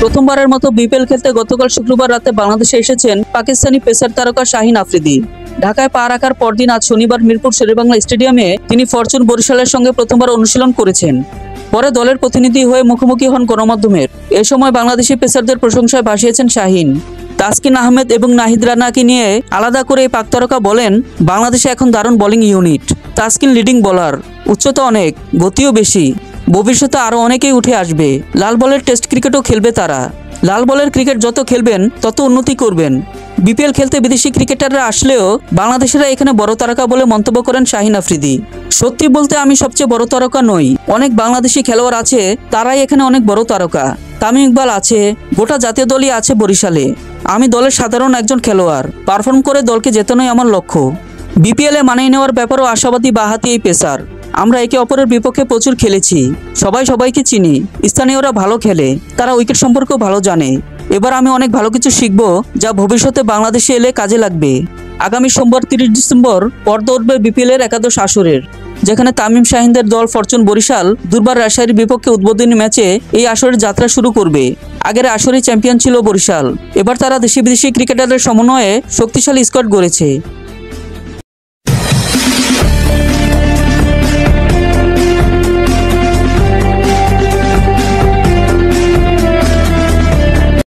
প্রথমবারের মতো বিপিএল খেলতে গতকাল শুক্রবার রাতে বাংলাদেশে এসেছেন পাকিস্তানি পেসার তারকা শাহিন আফ্রিদি। ঢাকায় পা রাখার পরদিন আজ শনিবার মিরপুর শেরেবাংলা স্টেডিয়ামে তিনি ফরচুন বরিশালের সঙ্গে প্রথমবার অনুশীলন করেছেন। পরে দলের প্রতিনিধি হয়ে মুখোমুখি হন গণমাধ্যমের। এ সময় বাংলাদেশি পেসারদের প্রশংসায় ভাসিয়েছেন শাহিন। তাসকিন আহমেদ এবং নাহিদ রানাকে নিয়ে আলাদা করে এই পাক তারকা বলেন, বাংলাদেশে এখন দারুণ bowling unit. Taskin leading bowler, উচ্চতা অনেক, গতিও বেশি। ভবিষ্যতে আরও অনেকেই উঠে আসবে। লাল বলের টেস্ট ক্রিকেটও খেলবে তারা। লাল বলের ক্রিকেট যত খেলবেন তত উন্নতি করবেন। বিপিএল খেলতে বিদেশি ক্রিকেটাররা আসলেও বাংলাদেশিরা এখানে বড় তারকা বলে মন্তব্য করেন শাহিন আফ্রিদি। সত্যি বলতে আমি সবচেয়ে বড় তারকা নই, অনেক বাংলাদেশি খেলোয়াড় আছে, তারাই এখানে অনেক বড় তারকা। তামিম ইকবাল আছে, গোটা জাতীয় দলই আছে বরিশালে। আমি দলের সাধারণ একজন খেলোয়াড়, পারফর্ম করে দলকে জেতানোই আমার লক্ষ্য। বিপিএলে মানিয়ে নেওয়ার ব্যাপারেও আশাবাদী বাঁহাতি এই পেসার। আমরা একে অপরের বিপক্ষে প্রচুর খেলেছি, সবাই সবাইকে চিনি। স্থানীয়রা ভালো খেলে, তারা উইকেট সম্পর্কেও ভালো জানে। এবার আমি অনেক ভালো কিছু শিখব, যা ভবিষ্যতে বাংলাদেশে এলে কাজে লাগবে। আগামী সোমবার 30 ডিসেম্বর পর্দা উঠবে বিপিএলের একাদশ আসরের, যেখানে তামিম শাহিনদের দল ফরচুন বরিশাল দুর্বার রাজশাহীর বিপক্ষে উদ্বোধনী ম্যাচে এই আসরের যাত্রা শুরু করবে। আগের আসরে চ্যাম্পিয়ন ছিল বরিশাল, এবার তারা দেশি বিদেশি ক্রিকেটারদের সমন্বয়ে শক্তিশালী স্কোয়াড গড়েছে।